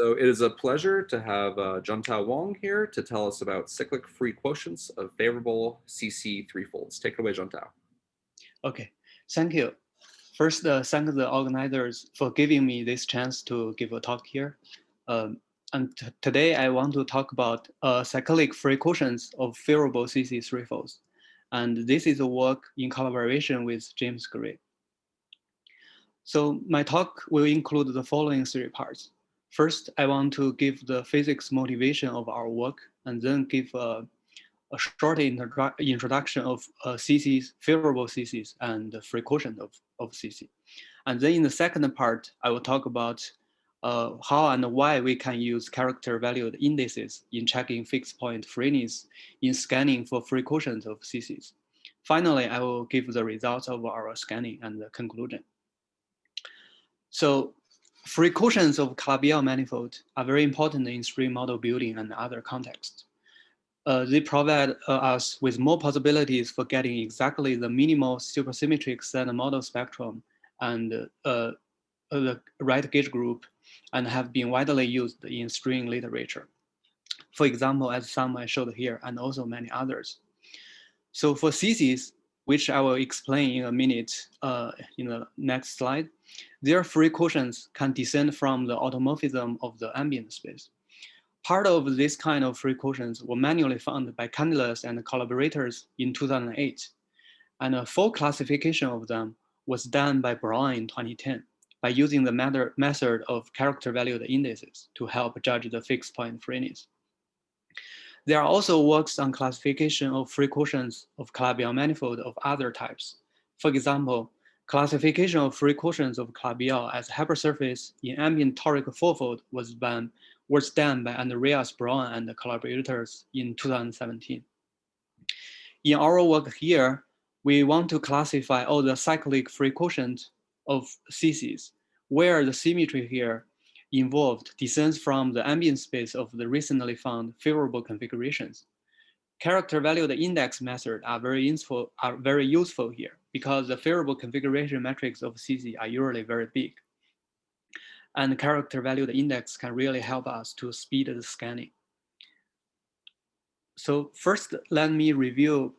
So it is a pleasure to have Juntao Wang here to tell us about cyclic free quotients of favorable CC threefolds. Take it away, Juntao. Okay, thank you. First, thank the organizers for giving me this chance to give a talk here. And today I want to talk about cyclic free quotients of favorable CC threefolds. And this is a work in collaboration with James Gray. So my talk will include the following three parts. First, I want to give the physics motivation of our work, and then give a short introduction of CCs, favorable CCs, and the free quotient of CC. And then in the second part, I will talk about how and why we can use character valued indices in checking fixed point freeness in scanning for free quotients of CCs. Finally, I will give the results of our scanning and the conclusion. So free quotients of Calabi-Yau manifold are very important in string model building and other contexts. They provide us with more possibilities for getting exactly the minimal supersymmetric set model spectrum and the right gauge group, and have been widely used in string literature. For example, as some I showed here, and also many others. So for CCs, which I will explain in a minute in the next slide, their free quotients can descend from the automorphism of the ambient space. Part of this kind of free quotients were manually found by Candelas and collaborators in 2008, and a full classification of them was done by Brown in 2010 by using the method of character valued indices to help judge the fixed point freeness. There are also works on classification of free quotients of Calabi-Yau manifold of other types. For example, classification of free quotients of Calabi-Yau as hypersurface in ambient toric fourfold was done by Andreas Braun and collaborators in 2017. In our work here, we want to classify all the cyclic free quotient of CCs, where the symmetry here involved descends from the ambient space of the recently found favorable configurations. Character valued index methods are very useful here because the favorable configuration metrics of CC are usually very big. And character valued index can really help us to speed the scanning. So first, let me review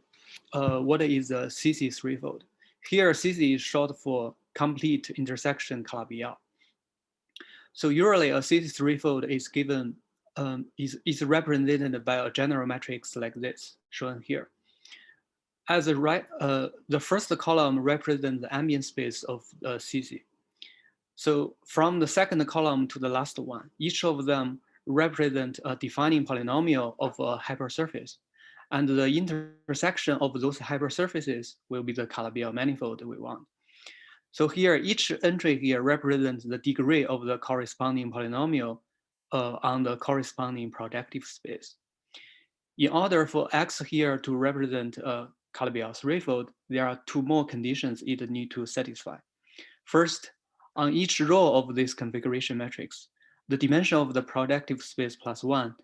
what is a CC threefold. Here, CC is short for complete intersection Calabi-Yau. So usually a CC threefold is given is represented by a general matrix like this, shown here. As a the first column represents the ambient space of CC. So from the second column to the last one, each of them represent a defining polynomial of a hypersurface. And the intersection of those hypersurfaces will be the Calabi-Yau manifold we want. So here, each entry here represents the degree of the corresponding polynomial on the corresponding projective space. In order for X here to represent a Calabi-Yau threefold, there are two more conditions it need to satisfy. First, on each row of this configuration matrix, the dimension of the projective space plus one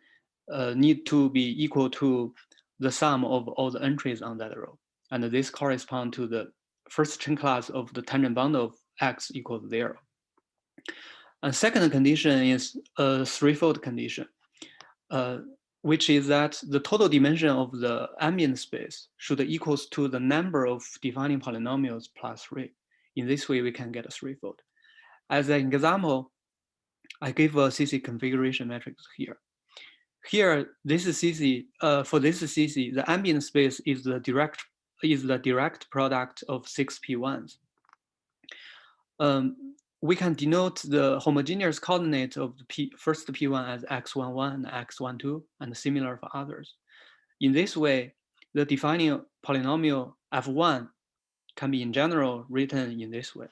need to be equal to the sum of all the entries on that row. And this corresponds to the first chain class of the tangent bundle of X equals 0. And second condition is a threefold condition, which is that the total dimension of the ambient space should equals to the number of defining polynomials plus 3. In this way, we can get a threefold. As an example, I give a CC configuration matrix here. Here, this is CC. For this CC, the ambient space is the direct product of 6 P1s. We can denote the homogeneous coordinate of the first P1 as x11 and x12, and similar for others. In this way, the defining polynomial f1 can be in general written in this way.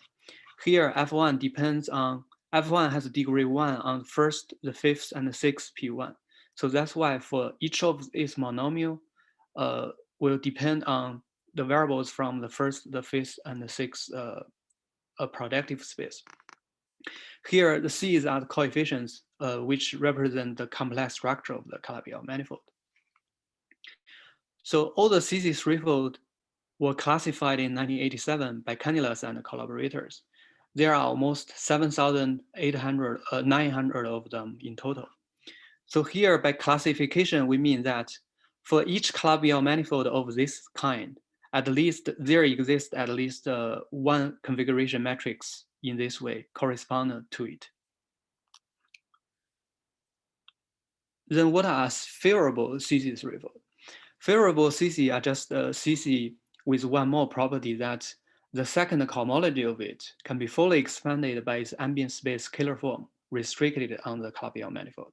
Here, f1 depends on, f1 has degree 1 on first, the fifth, and the sixth P1. So that's why for each of these monomial will depend on the variables from the first, the fifth, and the sixth projective space. Here, the C's are the coefficients which represent the complex structure of the Calabi-Yau manifold. So all the CC threefold were classified in 1987 by Candelas and collaborators. there are almost 7,800, 900 of them in total. So here by classification, we mean that for each Calabi-Yau manifold of this kind, at least there exists at least one configuration matrix in this way corresponding to it. Then what are favorable CC3 fold? Favorable CC are just CC with one more property that the second cohomology of it can be fully expanded by its ambient space scalar form restricted on the Calabi-Yau manifold.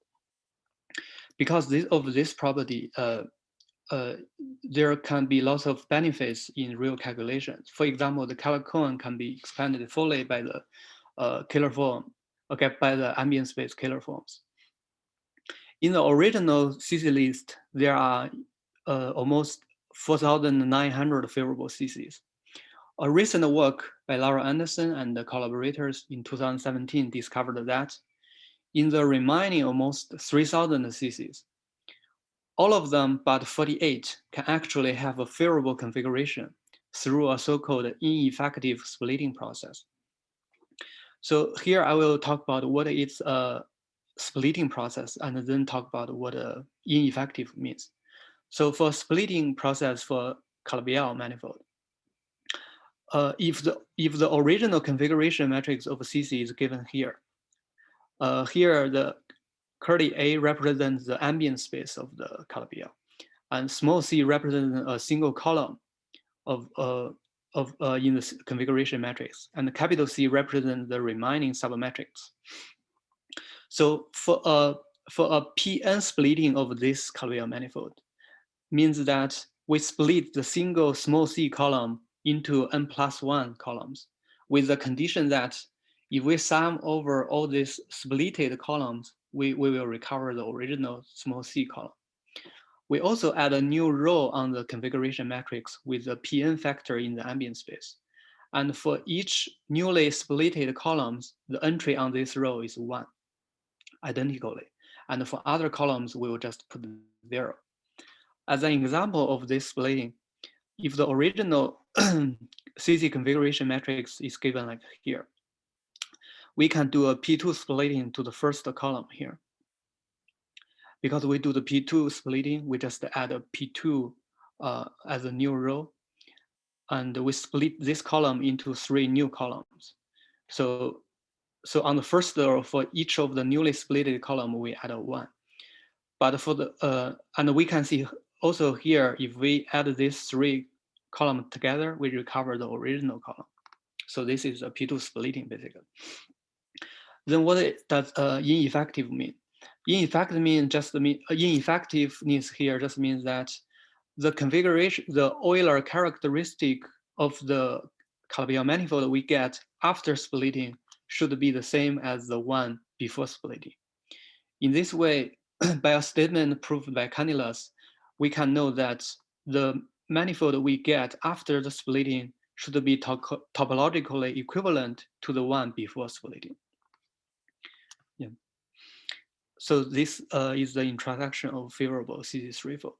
Because of this property, there can be lots of benefits in real calculations. For example, the Calabi-Yau can be expanded fully by the scalar form, okay, by the ambient space scalar forms. In the original CC list, there are almost 4,900 favorable CCs. A recent work by Laura Anderson and the collaborators in 2017 discovered that in the remaining almost 3,000 CCs, all of them but 48 can actually have a favorable configuration through a so-called ineffective splitting process. So here I will talk about what is a splitting process and then talk about what ineffective means. So for splitting process for Calabi-Yau manifold, if the original configuration matrix of CC is given here, here the curly A represents the ambient space of the Calabi-Yau, and small c represents a single column of in the configuration matrix, and the capital C represents the remaining submatrix. So for a Pn splitting of this Calabi-Yau manifold means that we split the single small c column into n+1 columns with the condition that if we sum over all these splitted columns, we will recover the original small c column. We also add a new row on the configuration matrix with a Pn factor in the ambient space. And for each newly splitted columns, the entry on this row is 1, identically. And for other columns, we will just put 0. As an example of this splitting, if the original CC configuration matrix is given like here, we can do a P2 splitting to the first column here. Because we do the P2 splitting, we just add a P2 as a new row, and we split this column into 3 new columns. So on the first row, for each of the newly splitted column, we add a 1. But for the and we can see also here, if we add these 3 columns together, we recover the original column. So this is a P2 splitting basically. Then what does ineffective mean? Ineffectiveness here just means that the configuration, the Euler characteristic of the Calabi-Yau manifold we get after splitting should be the same as the one before splitting. In this way, by a statement proved by Canillas, we can know that the manifold we get after the splitting should be topologically equivalent to the one before splitting. Yeah. So this is the introduction of favorable CC3 fold.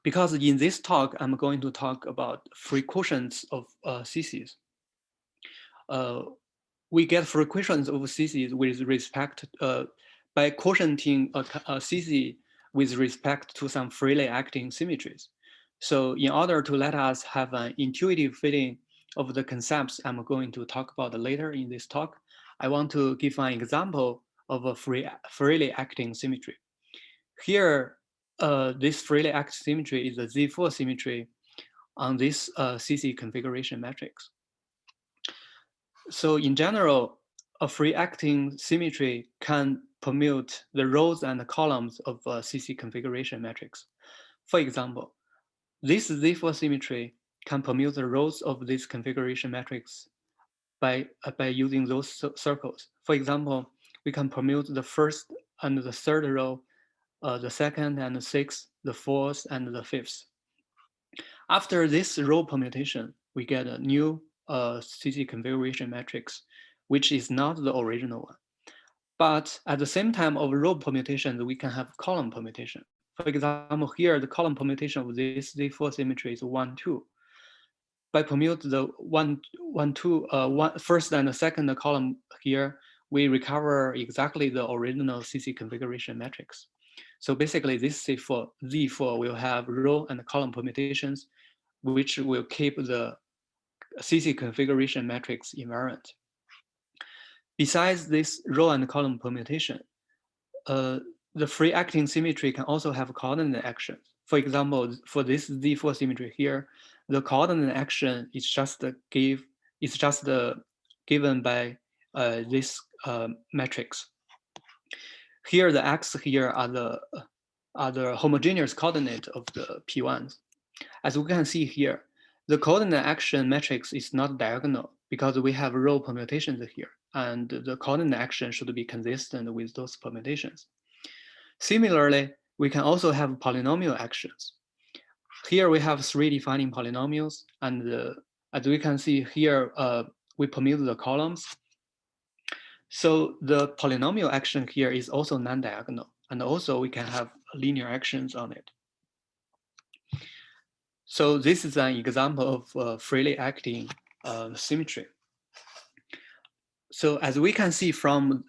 Because in this talk, I'm going to talk about free quotients of CCs. We get free quotients of CCs with respect by quotienting a CC with respect to some freely acting symmetries. So in order to let us have an intuitive feeling of the concepts I'm going to talk about later in this talk, I want to give an example of a freely acting symmetry. Here, this freely acting symmetry is a Z4 symmetry on this CC configuration matrix. So in general, a free acting symmetry can permute the rows and the columns of a CC configuration matrix. For example, this Z4 symmetry can permute the rows of this configuration matrix by using those circles. For example, we can permute the first and the third row, the second and the sixth, the fourth and the fifth. After this row permutation, we get a new CC configuration matrix, which is not the original one. But at the same time of row permutation, we can have column permutation. For example, here, the column permutation of this Z4 symmetry is 1, 2. by permute the first and the second column here, we recover exactly the original CC configuration matrix. So basically this Z4 will have row and column permutations, which will keep the CC configuration matrix invariant. Besides this row and column permutation, the free acting symmetry can also have coordinate actions. For example, for this Z4 symmetry here, the coordinate action is just given by this matrix. Here, the x here are the homogeneous coordinate of the P1s. As we can see here, the coordinate action matrix is not diagonal because we have row permutations here, and the coordinate action should be consistent with those permutations. Similarly, we can also have polynomial actions. Here we have 3 defining polynomials, and as we can see here, we permute the columns. So the polynomial action here is also non-diagonal, and also we can have linear actions on it. So this is an example of freely acting symmetry. So as we can see from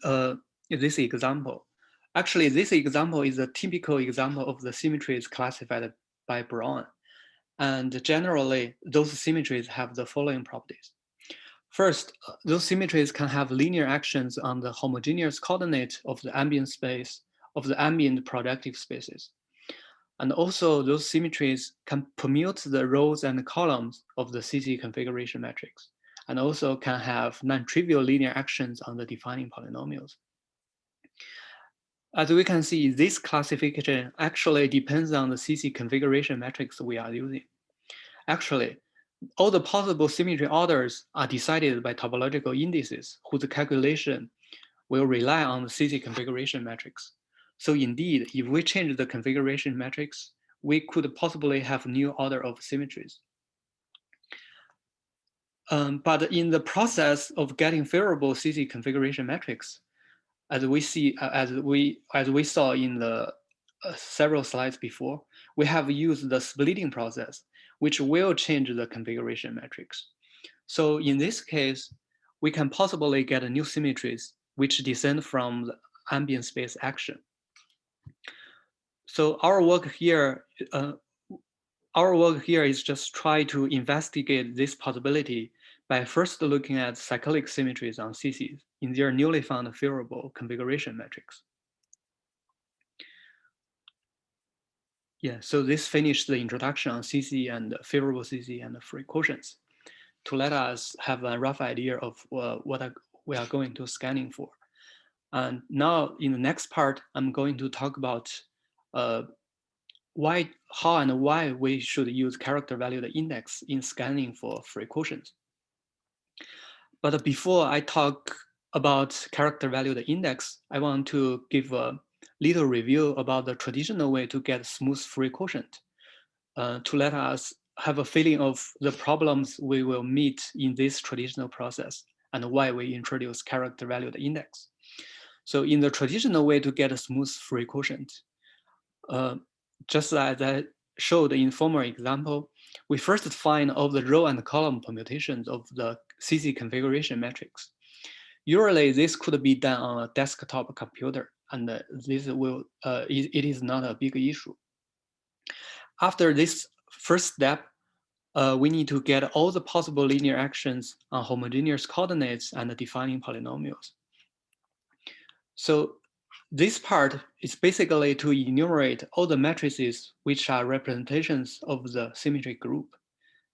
this example, actually this example is a typical example of the symmetries classified by Braun. And generally, those symmetries have the following properties. First, those symmetries can have linear actions on the homogeneous coordinate of the ambient space, of the ambient projective spaces. And also those symmetries can permute the rows and columns of the CC configuration matrix, and also can have non-trivial linear actions on the defining polynomials. As we can see, this classification actually depends on the CC configuration matrix we are using. Actually, all the possible symmetry orders are decided by topological indices whose calculation will rely on the CC configuration matrix. So indeed, if we change the configuration matrix, we could possibly have new order of symmetries. But in the process of getting favorable CC configuration matrix, as we saw in the several slides before, we have used the splitting process, which will change the configuration matrix. So in this case, we can possibly get new symmetries which descend from the ambient space action. So our work here is just try to investigate this possibility by first looking at cyclic symmetries on CCs in their newly found favorable configuration matrix. Yeah, so this finished the introduction on CC and favorable CC and free quotients to let us have a rough idea of what we are going to scanning for. And now in the next part, I'm going to talk about how and why we should use character valued index in scanning for free quotients. But before I talk about character valued index, I want to give a little review about the traditional way to get smooth free quotient to let us have a feeling of the problems we will meet in this traditional process and why we introduce character valued index. So in the traditional way to get a smooth free quotient, just as I showed in former example, we first find all the row and column permutations of the CC configuration matrix. Usually this could be done on a desktop computer, and it is not a big issue. After this first step, we need to get all the possible linear actions on homogeneous coordinates and defining polynomials. So this part is basically to enumerate all the matrices which are representations of the symmetry group,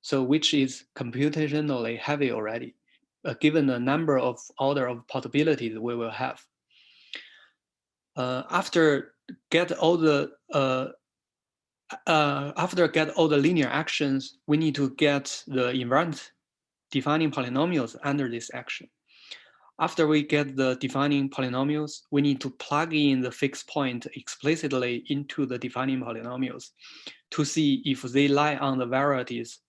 so which is computationally heavy already, given the number of order of possibilities we will have. After get all the linear actions, we need to get the invariant defining polynomials under this action. After we get the defining polynomials, we need to plug in the fixed point explicitly into the defining polynomials to see if they lie on the varieties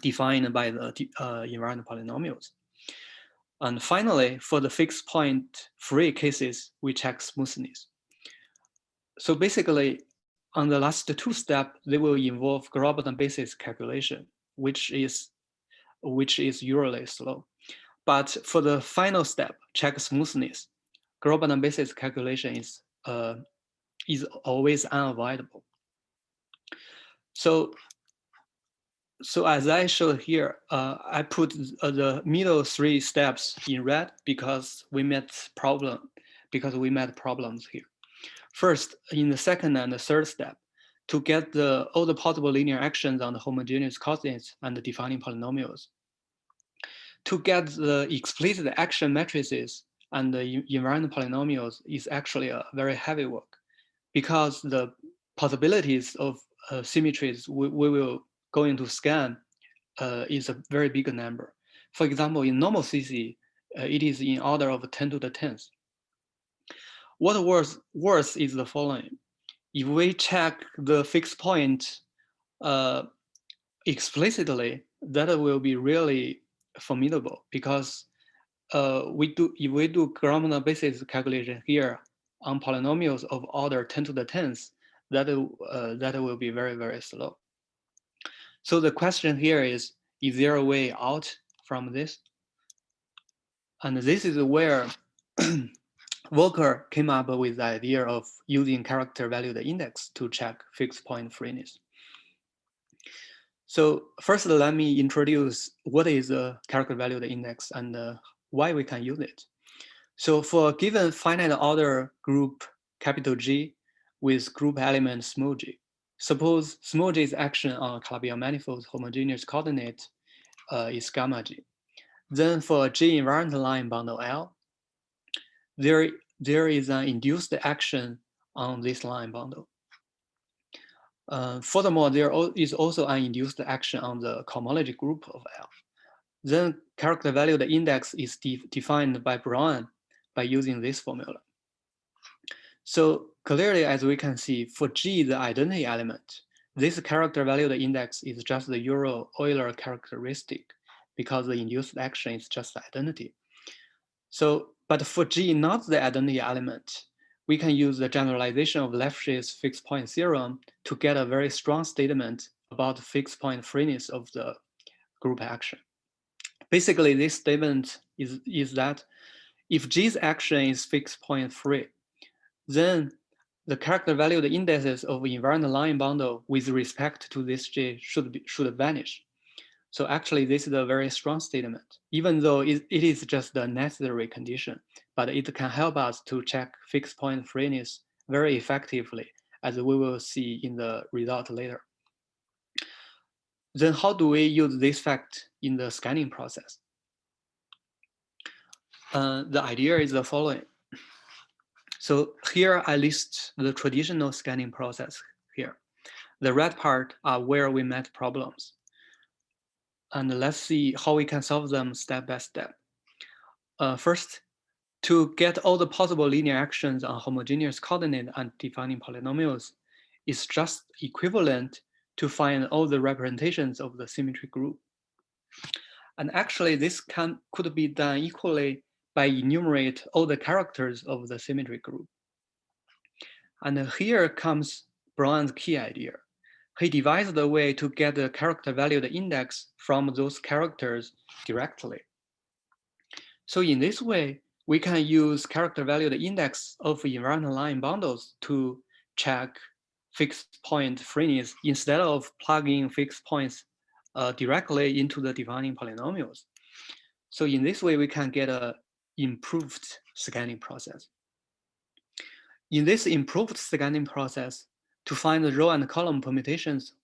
defined by the invariant polynomials. And finally, for the fixed point free cases, we check smoothness. So basically, on the last two steps, they will involve global basis calculation. which is usually slow. But for the final step, check smoothness, global basis calculation is always unavoidable. So as I showed here, I put the middle 3 steps in red because we met problems here. First, in the second and the third step, to get all the possible linear actions on the homogeneous coordinates and the defining polynomials. To get the explicit action matrices and the invariant polynomials is actually a very heavy work because the possibilities of symmetries we will going to scan is a very big number. For example, in normal CC, it is in order of 10 to the 10th. What worse is the following. If we check the fixed point explicitly, that will be really formidable because if we do grammar basis calculation here on polynomials of order 10 to the 10th, that will be very, very slow. So the question here is there a way out from this? And this is where Volcker came up with the idea of using character valued index to check fixed point freeness. So first, let me introduce what is a character valued index and why we can use it. So for a given finite order group capital G with group element small g, suppose small g's action on a Calabi-Yau manifold homogeneous coordinate is gamma g. Then for a G invariant line bundle L, there is an induced action on this line bundle. Furthermore, there is also an induced action on the cohomology group of L. Then character valued index is defined by Brown by using this formula. So clearly, as we can see, for G, the identity element, this character valued index is just the Euro-Euler characteristic because the induced action is just the identity. So, but for G, not the identity element, we can use the generalization of Lefschetz fixed point theorem to get a very strong statement about fixed point freeness of the group action. Basically, this statement is that if G's action is fixed point free, then the character valued indices of invariant line bundle with respect to this G should vanish. So actually, this is a very strong statement, even though it is just a necessary condition, but it can help us to check fixed point freeness very effectively, as we will see in the result later. Then how do we use this fact in the scanning process? The idea is the following. So here I list the traditional scanning process here. The red part are where we met problems. And let's see how we can solve them step by step. First, to get all the possible linear actions on homogeneous coordinate and defining polynomials is just equivalent to find all the representations of the symmetry group. And actually, this could be done equally by enumerate all the characters of the symmetry group. And here comes Brown's key idea. He devised a way to get the character valued index from those characters directly. So in this way, we can use character valued index of invariant line bundles to check fixed point freeness instead of plugging fixed points directly into the defining polynomials. So in this way, we can get an improved scanning process. In this improved scanning process, to find the row and column permutations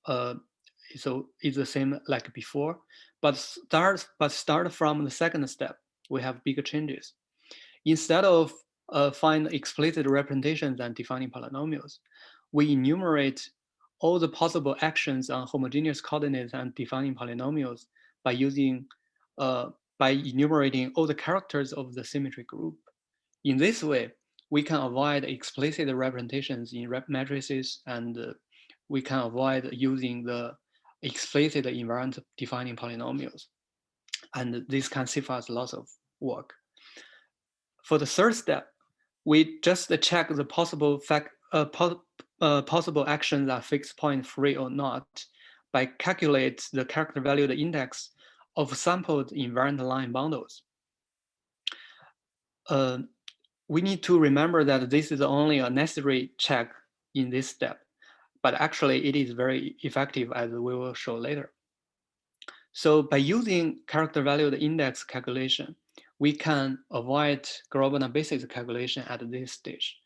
is the same like before, but start from the second step, we have bigger changes. Instead of find explicit representations and defining polynomials, we enumerate all the possible actions on homogeneous coordinates and defining polynomials by using by enumerating all the characters of the symmetry group. In this way, we can avoid explicit representations in matrices, and we can avoid using the explicit invariant defining polynomials. And this can save us lots of work. For the third step, we just check the possible possible actions are fixed point free or not by calculate the character valued index of sampled invariant line bundles. We need to remember that this is only a necessary check in this step, but actually it is very effective, as we will show later. So by using character valued index calculation, we can avoid global basis calculation at this stage.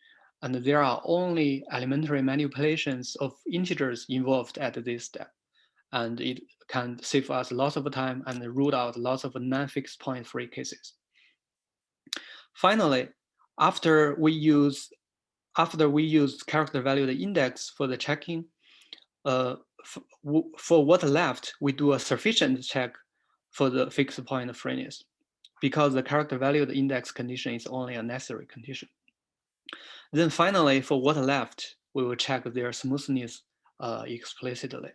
And there are only elementary manipulations of integers involved at this step. And it can save us lots of time and rule out lots of non-fixed point free cases. Finally, after we use character valued index for the checking, for what left, we do a sufficient check for the fixed point freeness, because the character valued index condition is only a necessary condition. Then finally, for what left, we will check their smoothness explicitly.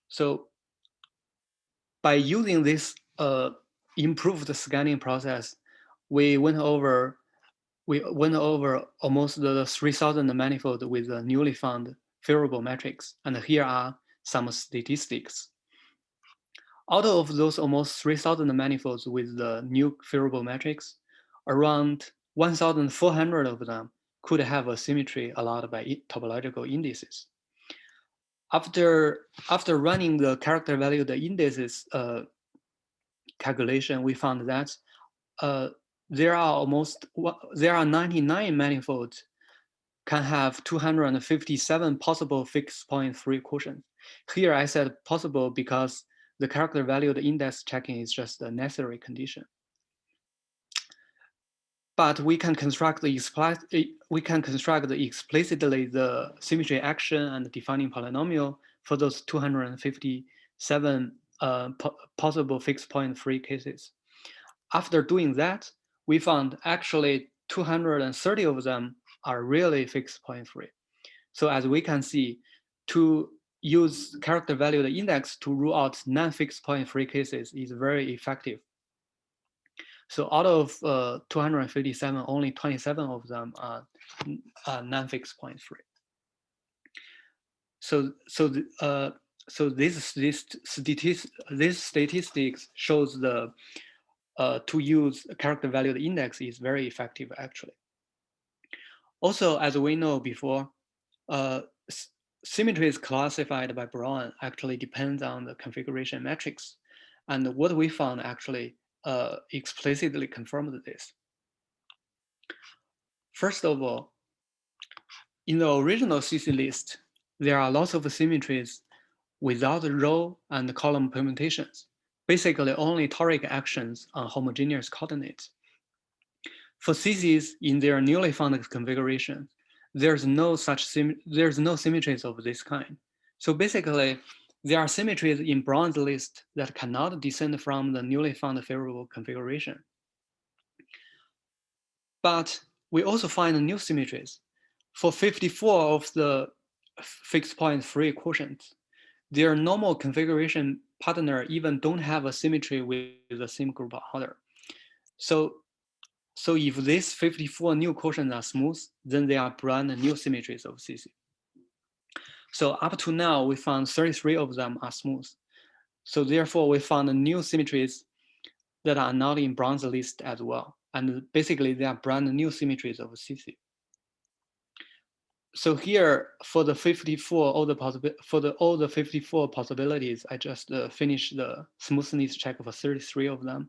So by using this improved scanning process, we went over almost the 3,000 manifold with the newly found favorable metrics. And here are some statistics. Out of those almost 3,000 manifolds with the new favorable metrics, around 1,400 of them could have a symmetry allowed by topological indices. After running the character value, the indices calculation, we found that there are 99 manifolds can have 257 possible fixed point free quotients. Here I said possible because the character valued index checking is just a necessary condition. But we can construct explicitly the symmetry action and defining polynomial for those 257 possible fixed point free cases. After doing that, we found actually 230 of them are really fixed point free. So as we can see, to use character valued index to rule out non-fixed point free cases is very effective. So out of 257, only 27 of them are non-fixed point free. So this statistics shows the to use character valued index is very effective actually. Also, as we know before, symmetries classified by Brown actually depends on the configuration metrics. And what we found actually explicitly confirmed this. First of all, in the original CC list, there are lots of symmetries without row and column permutations, basically only toric actions on homogeneous coordinates. For CCs in their newly found configuration, there's no symmetries of this kind. So basically, there are symmetries in Brown's list that cannot descend from the newly found favorable configuration. But we also find new symmetries. For 54 of the fixed point free quotients, their normal configuration partner even don't have a symmetry with the same group order. So if these 54 new quotients are smooth, then they are brand new symmetries of CC. So up to now, we found 33 of them are smooth. So therefore, we found new symmetries that are not in Brown's list as well. And basically, they are brand new symmetries of CC. So here, for the 54, all the 54 possibilities, I just finished the smoothness check for 33 of them.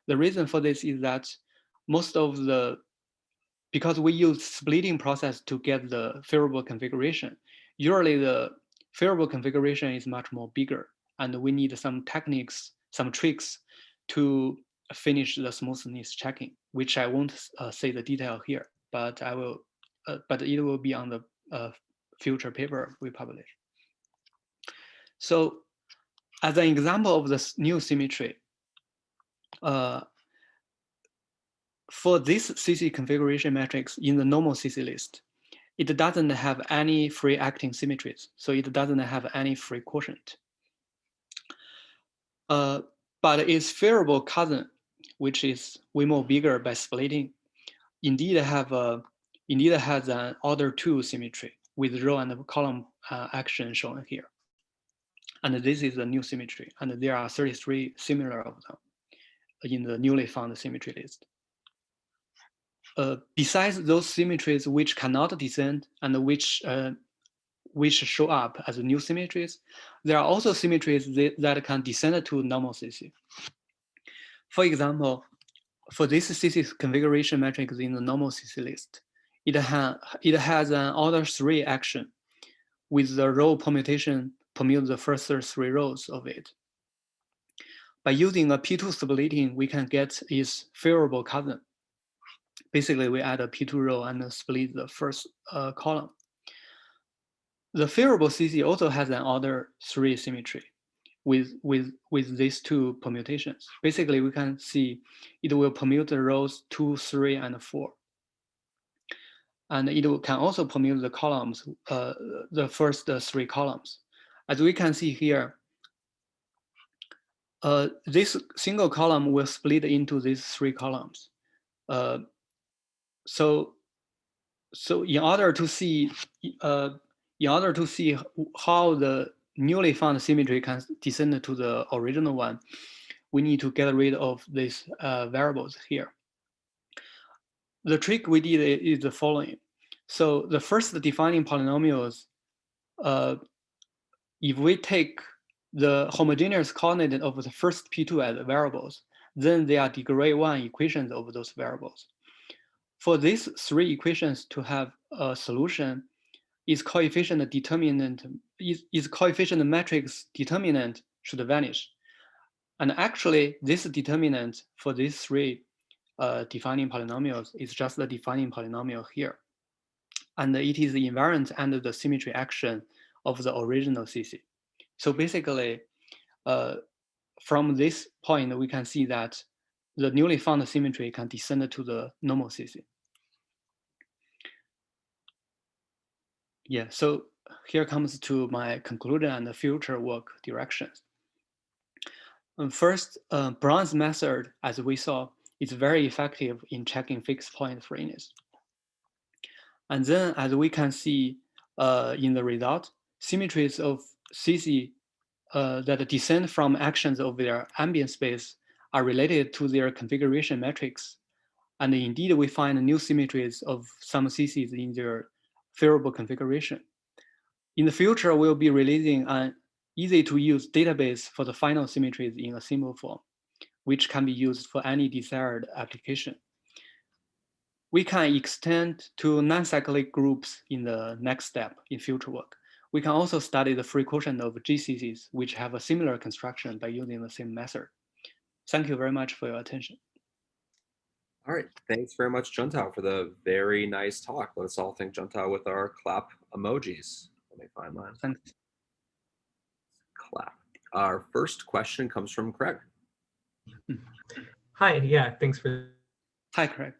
The reason for this is that because we use splitting process to get the favorable configuration, usually the favorable configuration is much more bigger, and we need some techniques, some tricks to finish the smoothness checking, which I won't say the detail here, but I will. But it will be on the future paper we publish. So as an example of this new symmetry, for this CC configuration matrix in the normal CC list, it doesn't have any free acting symmetries. So it doesn't have any free quotient. But its favorable cousin, which is way more bigger by splitting, indeed has an order 2 symmetry with row and column action shown here. And this is a new symmetry. And there are 33 similar of them in the newly found symmetry list. Besides those symmetries which cannot descend and which show up as new symmetries, there are also symmetries that can descend to normal CC. For example, for this CC configuration matrix in the normal CC list, it has an order 3 action with the row permutation permute the first 3 rows of it. By using a P2 splitting, we can get its favorable cousin. Basically, we add a P2 row and split the first column. The favorable CC also has an order 3 symmetry with these two permutations. Basically, we can see it will permute the rows 2, 3, and 4. And it can also permute the columns, the first 3 columns. As we can see here, this single column will split into these 3 columns. So in order to see how the newly found symmetry can descend to the original one, we need to get rid of these variables here. The trick we did is the following. So the first defining polynomials, if we take the homogeneous coordinate of the first P2 as variables, then they are degree 1 equations of those variables. For these 3 equations to have a solution, its coefficient matrix determinant should vanish. And actually, this determinant for these 3 defining polynomials is just the defining polynomial here. And it is invariant under the symmetry action of the original CC. So basically, from this point, we can see that the newly found symmetry can descend to the normal CC. Yeah, so here comes to my conclusion and the future work directions. First, Brown's method, as we saw, is very effective in checking fixed point freeness. And then, as we can see in the result, symmetries of CC that descend from actions of their ambient space are related to their configuration metrics. And indeed, we find new symmetries of some CCs in their favorable configuration. In the future, we'll be releasing an easy-to-use database for the final symmetries in a simple form, which can be used for any desired application. We can extend to non-cyclic groups in the next step in future work. We can also study the free quotient of GCCs, which have a similar construction by using the same method. Thank you very much for your attention. All right, thanks very much, Juntao, for the very nice talk. Let us all thank Juntao with our clap emojis. Let me find mine. Thanks. Clap. Our first question comes from Craig. Hi, yeah, thanks for Hi, Craig.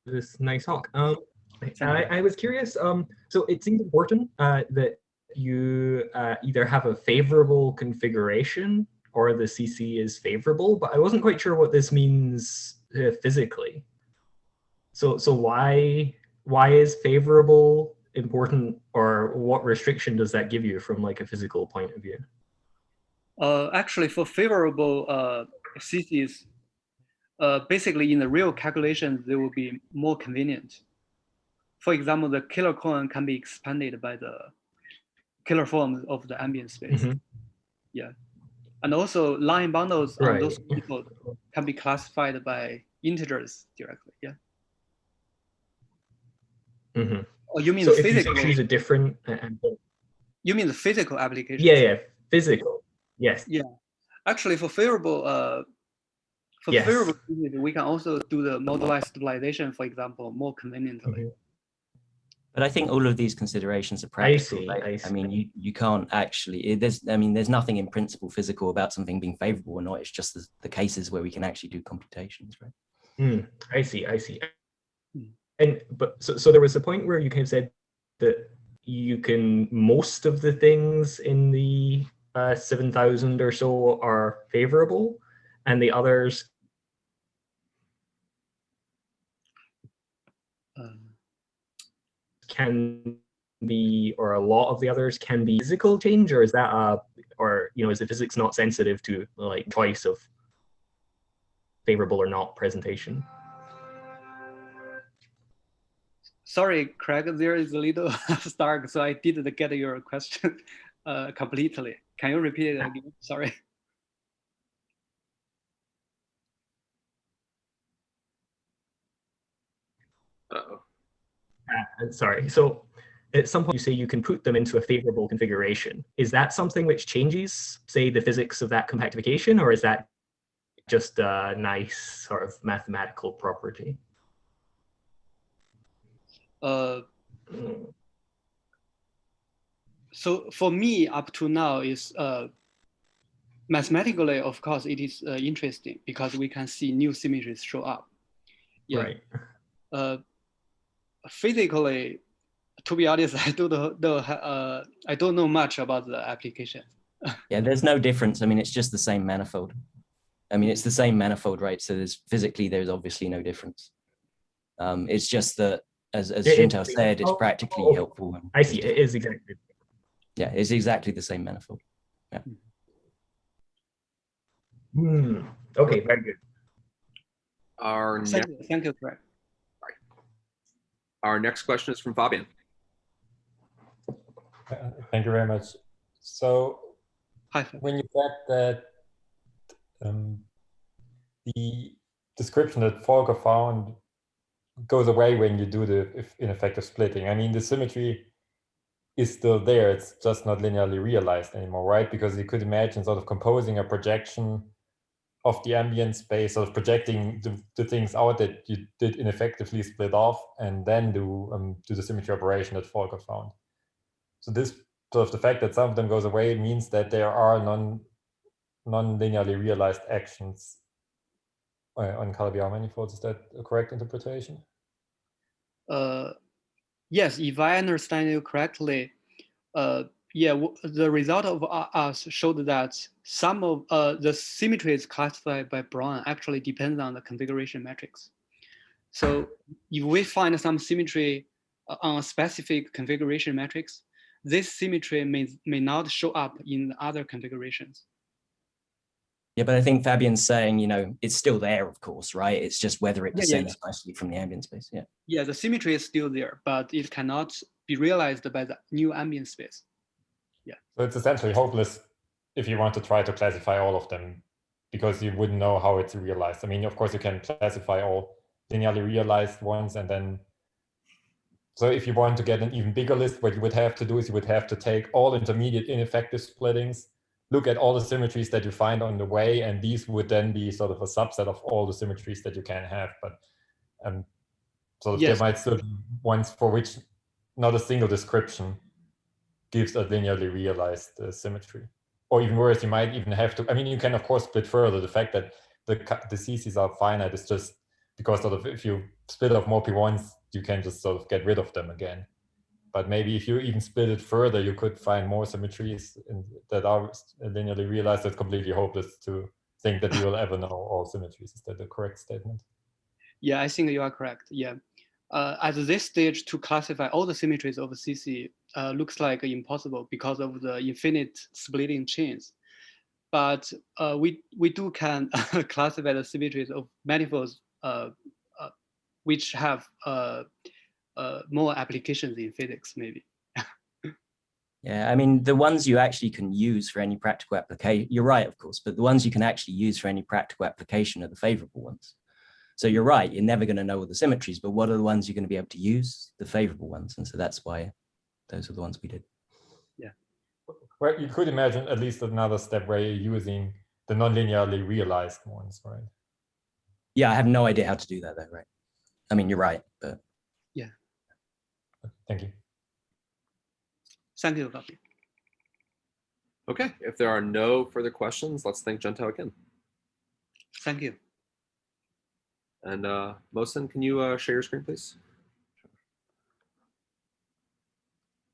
this nice talk. I was curious, so it seems important that you either have a favorable configuration or the CC is favorable, but I wasn't quite sure what this means physically. So why is favorable important, or what restriction does that give you from like a physical point of view? Actually, for favorable CCs, basically in the real calculations, they will be more convenient. For example, the killer cone can be expanded by the killer forms of the ambient space. Mm-hmm. Yeah. And also line bundles on those people can be classified by integers directly. Yeah. Mm-hmm. Oh, you mean so the physical? If you choose a different. You mean the physical application? Yeah, physical. Yes. Yeah. Actually, for favorable, favorable, we can also do the moduli stabilization, for example, more conveniently. Mm-hmm. But I think all of these considerations are practical. I see. I mean, you can't actually. There's nothing in principle physical about something being favorable or not. It's just the cases where we can actually do computations, right? I see. And so there was a point where you kind of said that you can, most of the things in the 7,000 or so are favorable, and the others can be, or a lot of the others can be physical change, or is that or is the physics not sensitive to like choice of favorable or not presentation? Sorry, Craig, there is a little stark, so I didn't get your question completely. Can you repeat it again? Sorry. Uh-oh. Sorry. So at some point you say you can put them into a favorable configuration. Is that something which changes, say, the physics of that compactification, or is that just a nice sort of mathematical property? So for me, up to now, is mathematically, of course, it is interesting because we can see new symmetries show up. Yeah. Right. Physically, to be honest, I don't know much about the application. Yeah, there's no difference. I mean, it's just the same manifold. I mean, it's the same manifold, right? So there's obviously no difference. It's just that, as Juntao said, it's practically helpful. I see. It is exactly. Yeah, it's exactly the same manifold. Yeah. Okay, very good. Thank you, Craig. Our next question is from Fabian. Thank you very much. So, hi, when you said that the description that Volker found goes away when you do the ineffective splitting, I mean, the symmetry is still there. It's just not linearly realized anymore, right? Because you could imagine sort of composing a projection of the ambient space, sort of projecting the things out that you did ineffectively split off, and then do the symmetry operation that Volker found. So this sort of the fact that some of them goes away means that there are non-linearly realized actions on Calabi-Yau manifolds. Is that a correct interpretation? Yes, if I understand you correctly, yeah, the result of us showed that some of the symmetries classified by Brown actually depends on the configuration matrix. So if we find some symmetry on a specific configuration matrix, this symmetry may not show up in other configurations. Yeah, but I think Fabian's saying, it's still there, of course, right? It's just whether it descends nicely from the ambient space. Yeah. Yeah, the symmetry is still there, but it cannot be realized by the new ambient space. Yeah. So it's essentially hopeless if you want to try to classify all of them, because you wouldn't know how it's realized. I mean, of course, you can classify all linearly realized ones, and then, so if you want to get an even bigger list, what you would have to do is you would have to take all intermediate ineffective splittings, look at all the symmetries that you find on the way, and these would then be sort of a subset of all the symmetries that you can have. But so there might still be ones for which not a single description gives a linearly realized symmetry. Or even worse, you might even have to, I mean, you can of course split further. The fact that the CICYs are finite is just because sort of if you split off more P1s, you can just sort of get rid of them again. But maybe if you even split it further, you could find more symmetries that are linearly realized. It's completely hopeless to think that we will ever know all symmetries. Is that the correct statement? Yeah, I think you are correct. Yeah. At this stage, to classify all the symmetries of CC looks like impossible because of the infinite splitting chains. But we do can classify the symmetries of manifolds which have more applications in physics, maybe. Yeah, I mean, the ones you actually can use for any practical application, you're right, of course, but the ones you can actually use for any practical application are the favorable ones. So you're right, you're never going to know all the symmetries, but what are the ones you're going to be able to use? The favorable ones. And so that's why those are the ones we did. Yeah. Well, you could imagine at least another step where you're using the non-linearly realized ones, right? Yeah, I have no idea how to do that though, right? I mean, you're right, but. Yeah. Thank you. Thank you, Fabi. Okay, if there are no further questions, let's thank Juntao again. Thank you. And Mohsen, can you share your screen, please?